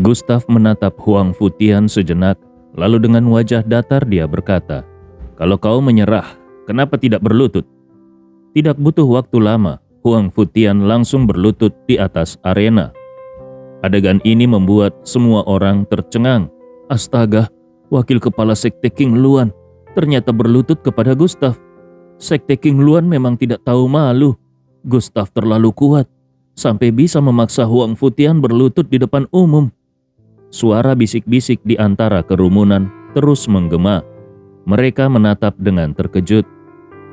Gustav menatap Huang Futian sejenak, lalu dengan wajah datar dia berkata, "Kalau kau menyerah, kenapa tidak berlutut?" Tidak butuh waktu lama, Huang Futian langsung berlutut di atas arena. Adegan ini membuat semua orang tercengang. Astaga, wakil kepala Sekte King Luan ternyata berlutut kepada Gustav. Sekte King Luan memang tidak tahu malu. Gustav terlalu kuat, sampai bisa memaksa Huang Futian berlutut di depan umum. Suara bisik-bisik di antara kerumunan terus menggema. Mereka menatap dengan terkejut.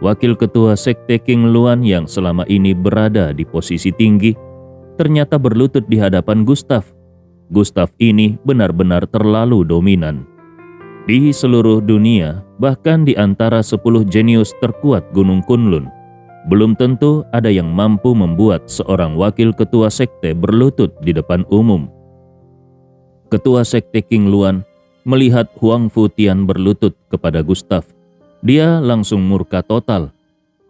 Wakil ketua Sekte King Luan yang selama ini berada di posisi tinggi, ternyata berlutut di hadapan Gustav. Gustav ini benar-benar terlalu dominan. Di seluruh dunia, bahkan di antara 10 jenius terkuat Gunung Kunlun, belum tentu ada yang mampu membuat seorang wakil ketua sekte berlutut di depan umum. Ketua Sekte King Luan melihat Huang Futian berlutut kepada Gustav. Dia langsung murka total.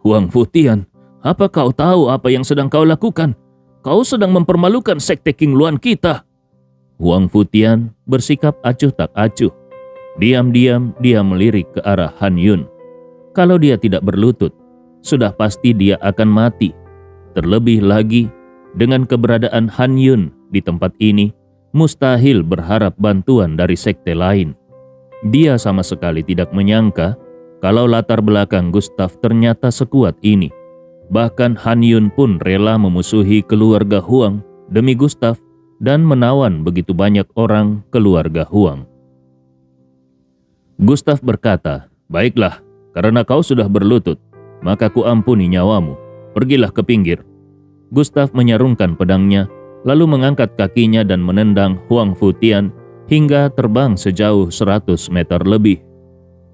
"Huang Futian, apa kau tahu apa yang sedang kau lakukan? Kau sedang mempermalukan Sekte King Luan kita." Huang Futian bersikap acuh tak acuh. Diam-diam dia melirik ke arah Han Yun. Kalau dia tidak berlutut, sudah pasti dia akan mati. Terlebih lagi, dengan keberadaan Han Yun di tempat ini, mustahil berharap bantuan dari sekte lain. Dia sama sekali tidak menyangka kalau latar belakang Gustav ternyata sekuat ini. Bahkan Han Yun pun rela memusuhi keluarga Huang demi Gustav dan menawan begitu banyak orang keluarga Huang. Gustav berkata, "Baiklah, karena kau sudah berlutut, maka ku ampuni nyawamu. Pergilah ke pinggir." Gustav menyarungkan pedangnya, lalu mengangkat kakinya dan menendang Huang Futian hingga terbang sejauh 100 meter lebih.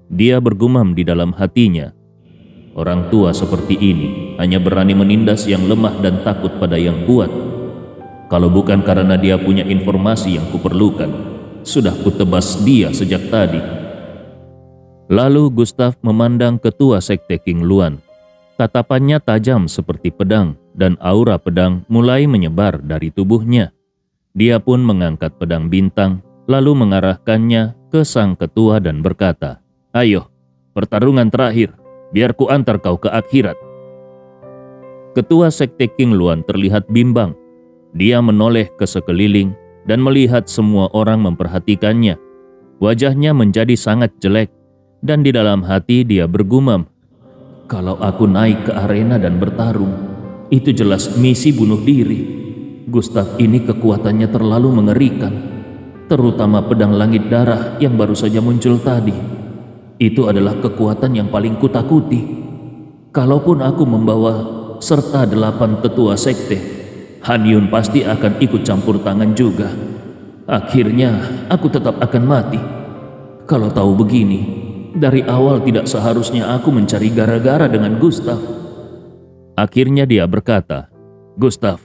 Dia bergumam di dalam hatinya, "Orang tua seperti ini hanya berani menindas yang lemah dan takut pada yang kuat. Kalau bukan karena dia punya informasi yang kuperlukan, sudah kutebas dia sejak tadi." Lalu Gustav memandang ketua Sekte King Luan. Tatapannya tajam seperti pedang dan aura pedang mulai menyebar dari tubuhnya. Dia pun mengangkat pedang bintang lalu mengarahkannya ke sang ketua dan berkata, "Ayo, pertarungan terakhir, biar ku antar kau ke akhirat." Ketua Sekte King Luan terlihat bimbang. Dia menoleh ke sekeliling dan melihat semua orang memperhatikannya. Wajahnya menjadi sangat jelek dan di dalam hati dia bergumam, "Kalau aku naik ke arena dan bertarung, itu jelas misi bunuh diri. Gustav ini kekuatannya terlalu mengerikan, terutama pedang langit darah yang baru saja muncul tadi. Itu adalah kekuatan yang paling kutakuti. Kalaupun aku membawa serta 8 tetua sekte, Han Yun pasti akan ikut campur tangan juga. Akhirnya aku tetap akan mati. Kalau tahu begini, dari awal tidak seharusnya aku mencari gara-gara dengan Gustav." Akhirnya dia berkata, "Gustav,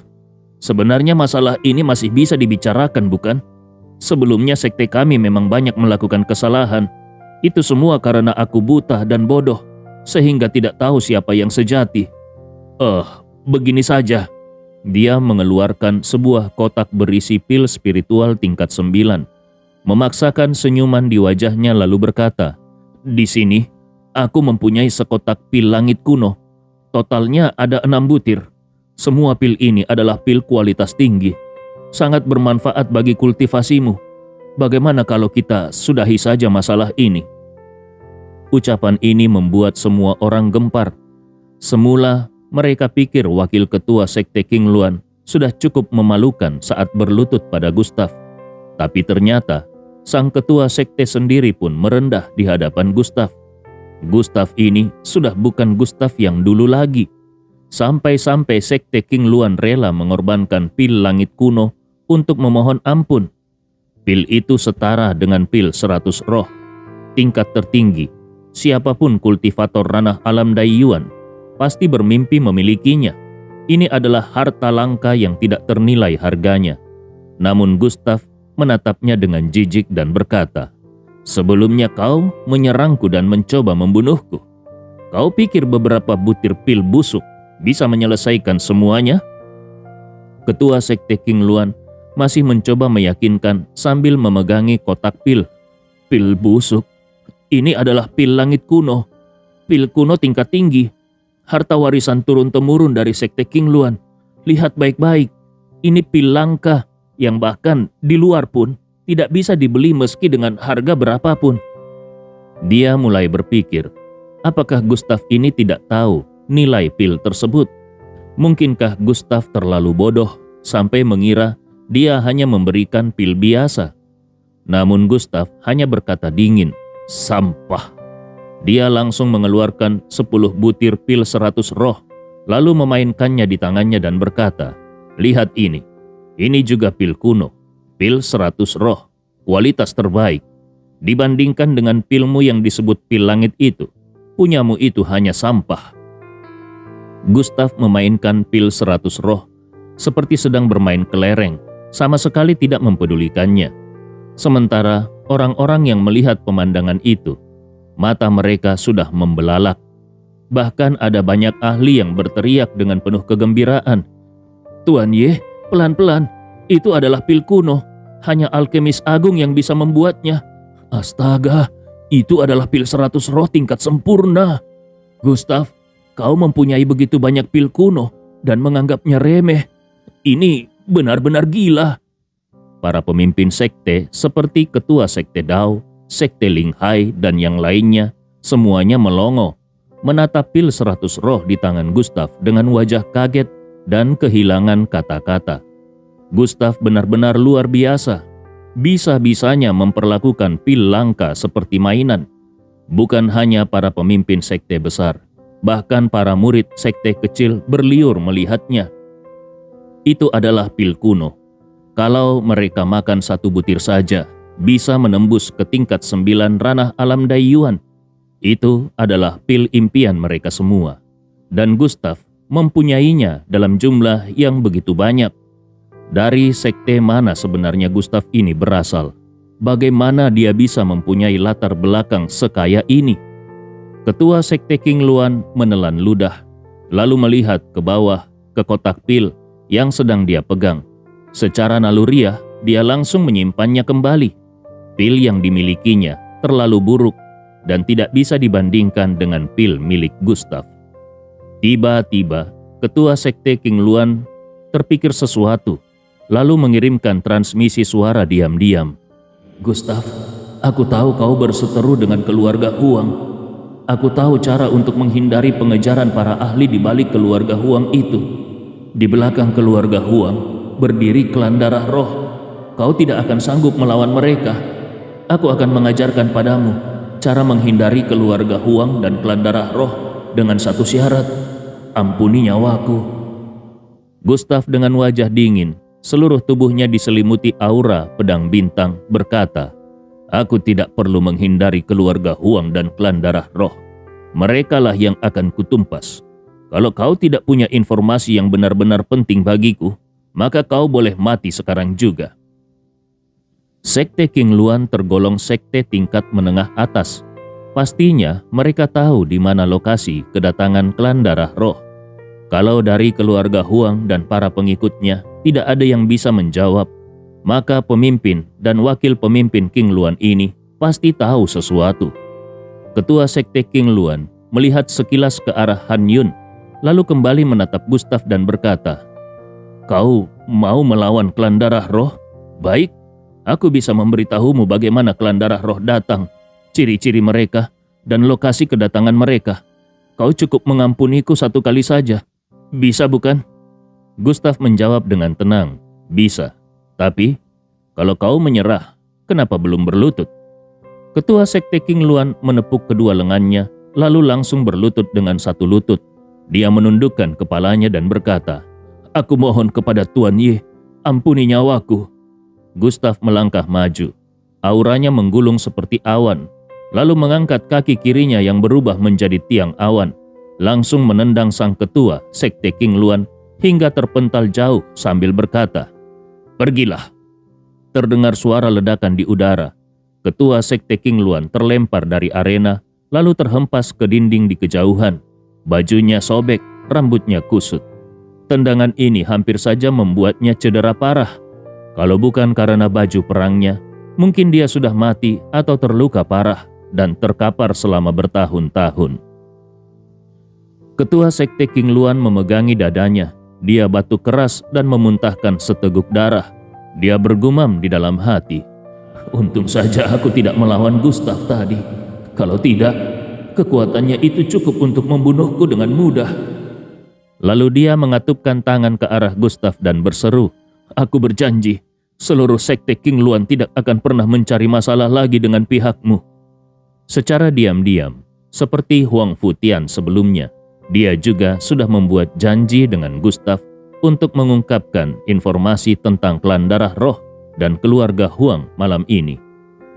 sebenarnya masalah ini masih bisa dibicarakan, bukan? Sebelumnya sekte kami memang banyak melakukan kesalahan. Itu semua karena aku buta dan bodoh, sehingga tidak tahu siapa yang sejati. Begini saja." Dia mengeluarkan sebuah kotak berisi pil spiritual tingkat 9, memaksakan senyuman di wajahnya lalu berkata, "Di sini, aku mempunyai sekotak pil langit kuno. Totalnya ada 6 butir. Semua pil ini adalah pil kualitas tinggi. Sangat bermanfaat bagi kultivasimu. Bagaimana kalau kita sudahi saja masalah ini?" Ucapan ini membuat semua orang gempar. Semula, mereka pikir wakil ketua Sekte King Luan sudah cukup memalukan saat berlutut pada Gustav. Tapi ternyata, sang ketua sekte sendiri pun merendah di hadapan Gustav. Gustav ini sudah bukan Gustav yang dulu lagi. Sampai-sampai Sekte King Luan rela mengorbankan pil langit kuno untuk memohon ampun. Pil itu setara dengan pil 100 roh, tingkat tertinggi. Siapapun kultivator ranah alam Daiyuan pasti bermimpi memilikinya. Ini adalah harta langka yang tidak ternilai harganya. Namun Gustav menatapnya dengan jijik dan berkata, "Sebelumnya kau menyerangku dan mencoba membunuhku. Kau pikir beberapa butir pil busuk bisa menyelesaikan semuanya?" Ketua Sekte King Luan masih mencoba meyakinkan sambil memegangi kotak pil. Pil busuk. Ini adalah pil langit kuno. Pil kuno tingkat tinggi. Harta warisan turun-temurun dari Sekte King Luan. Lihat baik-baik. Ini pil langka yang bahkan di luar pun tidak bisa dibeli meski dengan harga berapapun. Dia mulai berpikir, apakah Gustav ini tidak tahu nilai pil tersebut? Mungkinkah Gustav terlalu bodoh sampai mengira dia hanya memberikan pil biasa? Namun Gustav hanya berkata dingin, sampah. Dia langsung mengeluarkan 10 butir pil 100 roh, lalu memainkannya di tangannya dan berkata, lihat ini juga pil kuno, pil 100 roh, kualitas terbaik. Dibandingkan dengan pilmu yang disebut pil langit itu, punyamu itu hanya sampah. Gustav memainkan pil 100 roh seperti sedang bermain kelereng, sama sekali tidak mempedulikannya. Sementara orang-orang yang melihat pemandangan itu, mata mereka sudah membelalak. Bahkan ada banyak ahli yang berteriak dengan penuh kegembiraan. Tuan Ye, pelan-pelan, itu adalah pil kuno. Hanya alkemis agung yang bisa membuatnya. Astaga, itu adalah pil 100 roh tingkat sempurna. Gustav, kau mempunyai begitu banyak pil kuno dan menganggapnya remeh. Ini benar-benar gila. Para pemimpin sekte seperti ketua sekte Dao, sekte Linghai dan yang lainnya semuanya melongo menatap pil 100 roh di tangan Gustav dengan wajah kaget dan kehilangan kata-kata. Gustav benar-benar luar biasa. Bisa-bisanya memperlakukan pil langka seperti mainan. Bukan hanya para pemimpin sekte besar, bahkan para murid sekte kecil berliur melihatnya. Itu adalah pil kuno. Kalau mereka makan 1 butir saja, bisa menembus ke tingkat 9 ranah alam Daiyuan. Itu adalah pil impian mereka semua. Dan Gustav mempunyainya dalam jumlah yang begitu banyak. Dari sekte mana sebenarnya Gustav ini berasal? Bagaimana dia bisa mempunyai latar belakang sekaya ini? Ketua sekte King Luan menelan ludah, lalu melihat ke bawah ke kotak pil yang sedang dia pegang. Secara naluriah, dia langsung menyimpannya kembali. Pil yang dimilikinya terlalu buruk dan tidak bisa dibandingkan dengan pil milik Gustav. Tiba-tiba, ketua sekte King Luan terpikir sesuatu, lalu mengirimkan transmisi suara diam-diam. Gustav, aku tahu kau berseteru dengan keluarga Huang. Aku tahu cara untuk menghindari pengejaran para ahli di balik keluarga Huang itu. Di belakang keluarga Huang berdiri klan darah roh. Kau tidak akan sanggup melawan mereka. Aku akan mengajarkan padamu cara menghindari keluarga Huang dan klan darah roh dengan satu syarat. Ampuni nyawaku. Gustav dengan wajah dingin, seluruh tubuhnya diselimuti aura pedang bintang, berkata, aku tidak perlu menghindari keluarga Huang dan klan darah roh. Merekalah yang akan kutumpas. Kalau kau tidak punya informasi yang benar-benar penting bagiku, maka kau boleh mati sekarang juga. Sekte King Luan tergolong sekte tingkat menengah atas. Pastinya mereka tahu di mana lokasi kedatangan klan darah roh. Kalau dari keluarga Huang dan para pengikutnya tidak ada yang bisa menjawab, maka pemimpin dan wakil pemimpin King Luan ini pasti tahu sesuatu. Ketua sekte King Luan melihat sekilas ke arah Han Yun, lalu kembali menatap Gustav dan berkata, kau mau melawan klan darah roh? Baik, aku bisa memberitahumu bagaimana klan darah roh datang, ciri-ciri mereka, dan lokasi kedatangan mereka. Kau cukup mengampuniku 1 kali saja. Bisa bukan? Gustav menjawab dengan tenang, bisa. Tapi, kalau kau menyerah, kenapa belum berlutut? Ketua sekte King Luan menepuk kedua lengannya, lalu langsung berlutut dengan 1 lutut. Dia menundukkan kepalanya dan berkata, aku mohon kepada Tuan Ye, ampuni nyawaku. Gustav melangkah maju. Auranya menggulung seperti awan, lalu mengangkat kaki kirinya yang berubah menjadi tiang awan, langsung menendang sang ketua sekte King Luan hingga terpental jauh sambil berkata, pergilah. Terdengar suara ledakan di udara. Ketua sekte King Luan terlempar dari arena, lalu terhempas ke dinding di kejauhan. Bajunya sobek, rambutnya kusut. Tendangan ini hampir saja membuatnya cedera parah. Kalau bukan karena baju perangnya, mungkin dia sudah mati atau terluka parah dan terkapar selama bertahun-tahun. Ketua Sekte King Luan memegangi dadanya. Dia batuk keras dan memuntahkan seteguk darah. Dia bergumam di dalam hati, "Untung saja aku tidak melawan Gustav tadi. Kalau tidak, kekuatannya itu cukup untuk membunuhku dengan mudah." Lalu dia mengatupkan tangan ke arah Gustav dan berseru, "Aku berjanji, seluruh Sekte King Luan tidak akan pernah mencari masalah lagi dengan pihakmu." Secara diam-diam, seperti Huang Futian sebelumnya, dia juga sudah membuat janji dengan Gustav untuk mengungkapkan informasi tentang klan darah roh dan keluarga Huang malam ini.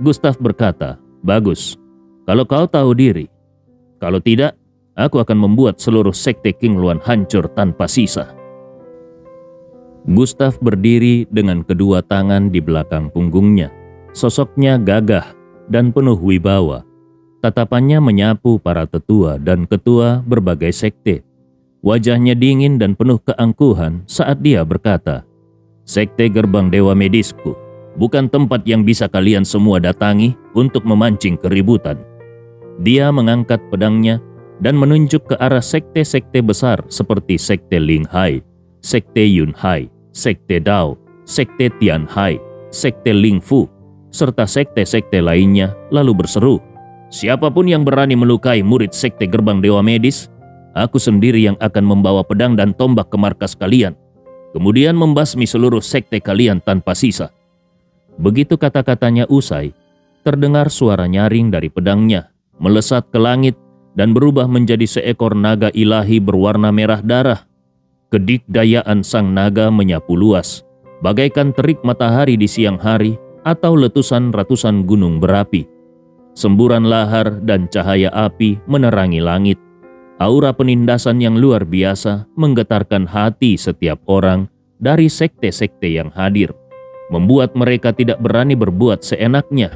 Gustav berkata, "Bagus, kalau kau tahu diri. Kalau tidak, aku akan membuat seluruh Sekte King Luan hancur tanpa sisa." Gustav berdiri dengan kedua tangan di belakang punggungnya. Sosoknya gagah dan penuh wibawa. Tatapannya menyapu para tetua dan ketua berbagai sekte. Wajahnya dingin dan penuh keangkuhan saat dia berkata, "Sekte Gerbang Dewa Medisku bukan tempat yang bisa kalian semua datangi untuk memancing keributan." Dia mengangkat pedangnya dan menunjuk ke arah sekte-sekte besar seperti Sekte Ling Hai, Sekte Yun Hai, Sekte Dao, Sekte Tian Hai, Sekte Ling Fu, serta sekte-sekte lainnya, lalu berseru, "Siapapun yang berani melukai murid Sekte Gerbang Dewa Medis, aku sendiri yang akan membawa pedang dan tombak ke markas kalian, kemudian membasmi seluruh sekte kalian tanpa sisa." Begitu kata-katanya usai, terdengar suara nyaring dari pedangnya, melesat ke langit dan berubah menjadi seekor naga ilahi berwarna merah darah. Kedikdayaan sang naga menyapu luas, bagaikan terik matahari di siang hari atau letusan ratusan gunung berapi. Semburan lahar dan cahaya api menerangi langit. Aura penindasan yang luar biasa menggetarkan hati setiap orang dari sekte-sekte yang hadir, membuat mereka tidak berani berbuat seenaknya.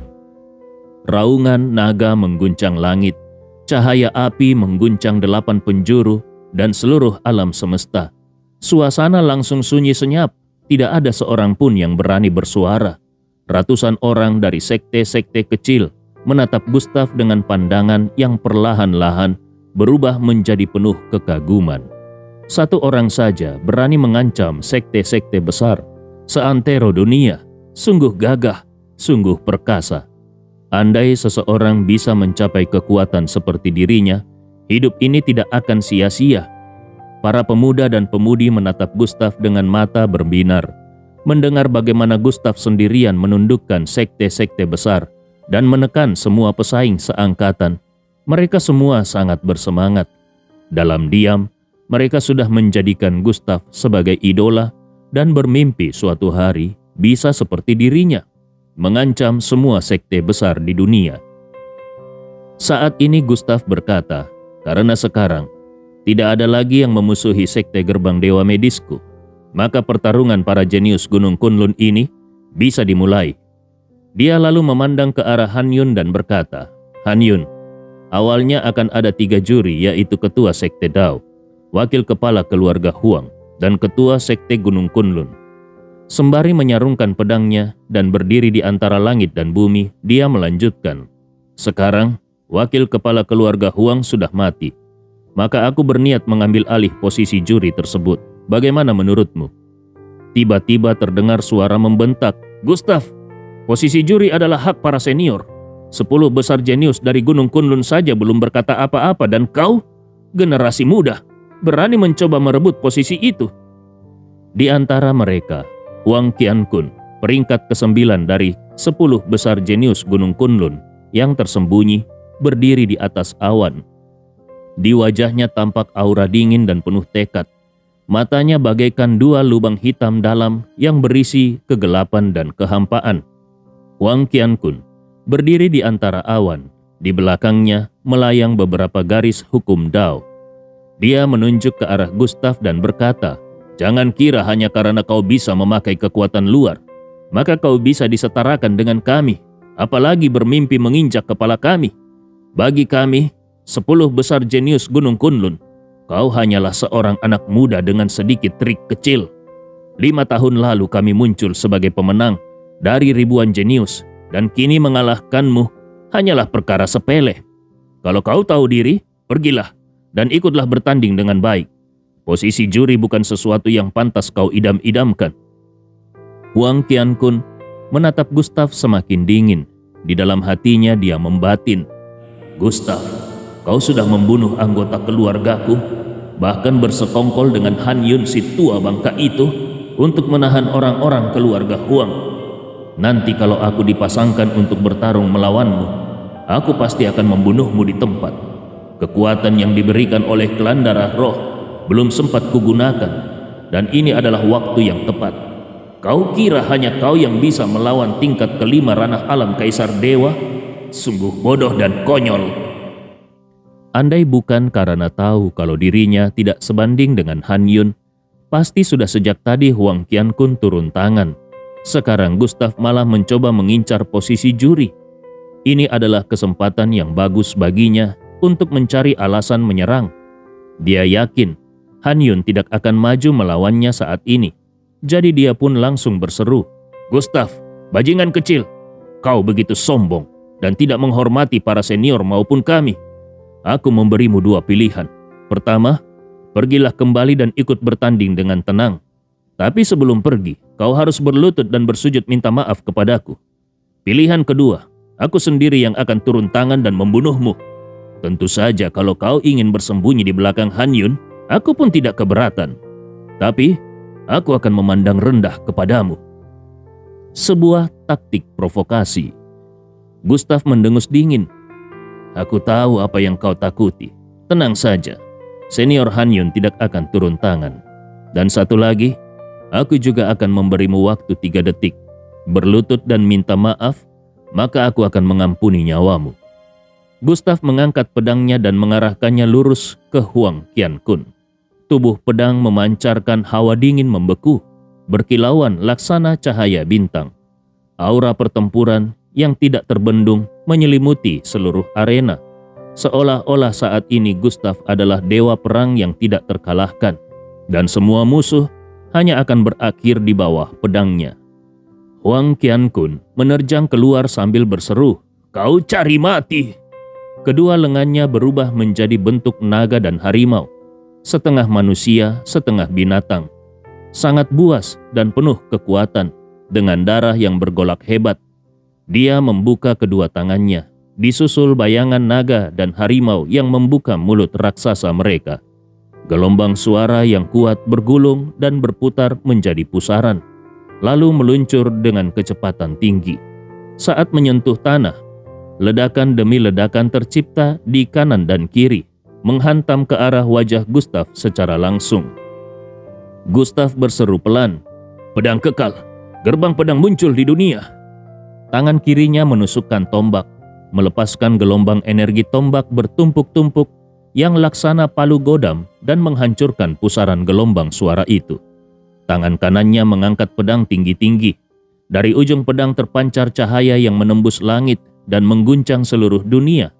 Raungan naga mengguncang langit, cahaya api mengguncang 8 penjuru dan seluruh alam semesta. Suasana langsung sunyi senyap, tidak ada seorang pun yang berani bersuara. Ratusan orang dari sekte-sekte kecil menatap Gustav dengan pandangan yang perlahan-lahan berubah menjadi penuh kekaguman. Satu orang saja berani mengancam sekte-sekte besar seantero dunia. Sungguh gagah, sungguh perkasa. Andai seseorang bisa mencapai kekuatan seperti dirinya, hidup ini tidak akan sia-sia. Para pemuda dan pemudi menatap Gustav dengan mata berbinar, mendengar bagaimana Gustav sendirian menundukkan sekte-sekte besar dan menekan semua pesaing seangkatan. Mereka semua sangat bersemangat. Dalam diam, mereka sudah menjadikan Gustav sebagai idola dan bermimpi suatu hari bisa seperti dirinya, mengancam semua sekte besar di dunia. Saat ini Gustav berkata, "Karena sekarang tidak ada lagi yang memusuhi Sekte Gerbang Dewa Medisku, maka pertarungan para jenius Gunung Kunlun ini bisa dimulai." Dia lalu memandang ke arah Han Yun dan berkata, "Han Yun, awalnya akan ada 3 juri, yaitu Ketua Sekte Dao, Wakil Kepala Keluarga Huang, dan Ketua Sekte Gunung Kunlun." Sembari menyarungkan pedangnya dan berdiri di antara langit dan bumi, dia melanjutkan, "Sekarang, Wakil Kepala Keluarga Huang sudah mati. Maka aku berniat mengambil alih posisi juri tersebut. Bagaimana menurutmu?" Tiba-tiba terdengar suara membentak, "Gustav! Posisi juri adalah hak para senior. 10 besar jenius dari Gunung Kunlun saja belum berkata apa-apa dan kau, generasi muda, berani mencoba merebut posisi itu." Di antara mereka, Huang Qiankun, peringkat ke-9 dari 10 besar jenius Gunung Kunlun yang tersembunyi, berdiri di atas awan. Di wajahnya tampak aura dingin dan penuh tekad. Matanya bagaikan 2 lubang hitam dalam yang berisi kegelapan dan kehampaan. Huang Qiankun berdiri di antara awan. Di belakangnya melayang beberapa garis hukum Dao. Dia menunjuk ke arah Gustav dan berkata, "Jangan kira hanya karena kau bisa memakai kekuatan luar, maka kau bisa disetarakan dengan kami, apalagi bermimpi menginjak kepala kami. Bagi kami, 10 besar jenius Gunung Kunlun, kau hanyalah seorang anak muda dengan sedikit trik kecil." 5 tahun lalu kami muncul sebagai pemenang dari ribuan jenius, dan kini mengalahkanmu hanyalah perkara sepele. Kalau kau tahu diri, pergilah dan ikutlah bertanding dengan baik. Posisi juri bukan sesuatu yang pantas kau idam-idamkan." Huang Qiankun menatap Gustav semakin dingin. Di dalam hatinya dia membatin, "Gustav, kau sudah membunuh anggota keluargaku, bahkan bersekongkol dengan Han Yun si tua bangka itu untuk menahan orang-orang keluarga Huang. Nanti kalau aku dipasangkan untuk bertarung melawanmu, aku pasti akan membunuhmu di tempat. Kekuatan yang diberikan oleh klan darah roh belum sempat kugunakan, dan ini adalah waktu yang tepat. Kau kira hanya kau yang bisa melawan tingkat kelima ranah alam Kaisar Dewa? Sungguh bodoh dan konyol." Andai bukan karena tahu kalau dirinya tidak sebanding dengan Han Yun, pasti sudah sejak tadi Huang Qiankun turun tangan. Sekarang Gustav malah mencoba mengincar posisi juri. Ini adalah kesempatan yang bagus baginya untuk mencari alasan menyerang. Dia yakin Han Yun tidak akan maju melawannya saat ini. Jadi dia pun langsung berseru, "Gustav, bajingan kecil, kau begitu sombong dan tidak menghormati para senior maupun kami. Aku memberimu 2 pilihan. Pertama, pergilah kembali dan ikut bertanding dengan tenang. Tapi sebelum pergi, kau harus berlutut dan bersujud minta maaf kepadaku. Pilihan kedua, aku sendiri yang akan turun tangan dan membunuhmu. Tentu saja kalau kau ingin bersembunyi di belakang Han Yun, aku pun tidak keberatan. Tapi aku akan memandang rendah kepadamu." Sebuah taktik provokasi. Gustav mendengus dingin. "Aku tahu apa yang kau takuti. Tenang saja, senior Han Yun tidak akan turun tangan. Dan satu lagi, aku juga akan memberimu waktu 3 detik. Berlutut dan minta maaf, maka aku akan mengampuni nyawamu." Gustav mengangkat pedangnya dan mengarahkannya lurus ke Huang Qiankun. Tubuh pedang memancarkan hawa dingin membeku, berkilauan laksana cahaya bintang. Aura pertempuran yang tidak terbendung menyelimuti seluruh arena. Seolah-olah saat ini Gustav adalah dewa perang yang tidak terkalahkan, dan semua musuh hanya akan berakhir di bawah pedangnya. Huang Qiankun menerjang keluar sambil berseru, "Kau cari mati!" Kedua lengannya berubah menjadi bentuk naga dan harimau. Setengah manusia, setengah binatang. Sangat buas dan penuh kekuatan, dengan darah yang bergolak hebat. Dia membuka kedua tangannya, disusul bayangan naga dan harimau yang membuka mulut raksasa mereka. Gelombang suara yang kuat bergulung dan berputar menjadi pusaran, lalu meluncur dengan kecepatan tinggi. Saat menyentuh tanah, ledakan demi ledakan tercipta di kanan dan kiri, menghantam ke arah wajah Gustav secara langsung. Gustav berseru pelan, "Pedang kekal, gerbang pedang muncul di dunia." Tangan kirinya menusukkan tombak, melepaskan gelombang energi tombak bertumpuk-tumpuk yang laksana palu godam dan menghancurkan pusaran gelombang suara itu. Tangan kanannya mengangkat pedang tinggi-tinggi. Dari ujung pedang terpancar cahaya yang menembus langit dan mengguncang seluruh dunia.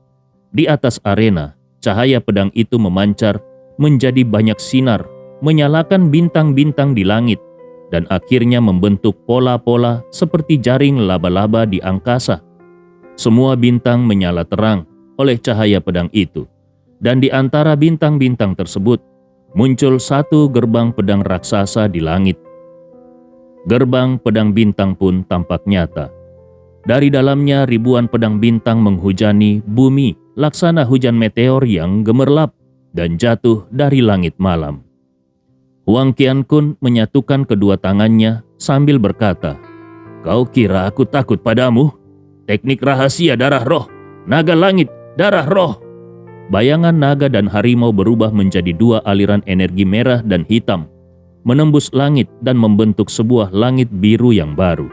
Di atas arena, cahaya pedang itu memancar menjadi banyak sinar, menyalakan bintang-bintang di langit, dan akhirnya membentuk pola-pola seperti jaring laba-laba di angkasa. Semua bintang menyala terang oleh cahaya pedang itu, dan di antara bintang-bintang tersebut muncul satu gerbang pedang raksasa di langit. Gerbang pedang bintang pun tampak nyata. Dari dalamnya ribuan pedang bintang menghujani bumi laksana hujan meteor yang gemerlap dan jatuh dari langit malam. Huang Qiankun menyatukan kedua tangannya sambil berkata, "Kau kira aku takut padamu? Teknik rahasia darah roh, naga langit, darah roh." Bayangan naga dan harimau berubah menjadi 2 aliran energi merah dan hitam, menembus langit dan membentuk sebuah langit biru yang baru.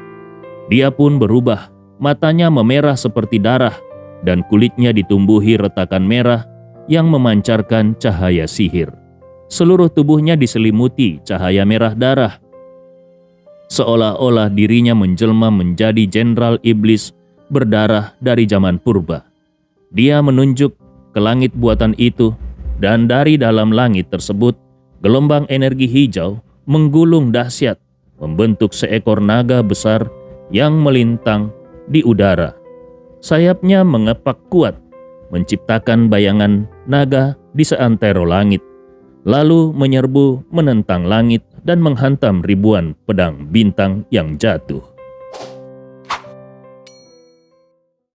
Dia pun berubah, matanya memerah seperti darah, dan kulitnya ditumbuhi retakan merah yang memancarkan cahaya sihir. Seluruh tubuhnya diselimuti cahaya merah darah. Seolah-olah dirinya menjelma menjadi jenderal iblis berdarah dari zaman purba. Dia menunjuk ke langit buatan itu, dan dari dalam langit tersebut, gelombang energi hijau menggulung dahsyat membentuk seekor naga besar yang melintang di udara. Sayapnya mengepak kuat, menciptakan bayangan naga di seantero langit, lalu menyerbu menentang langit dan menghantam ribuan pedang bintang yang jatuh.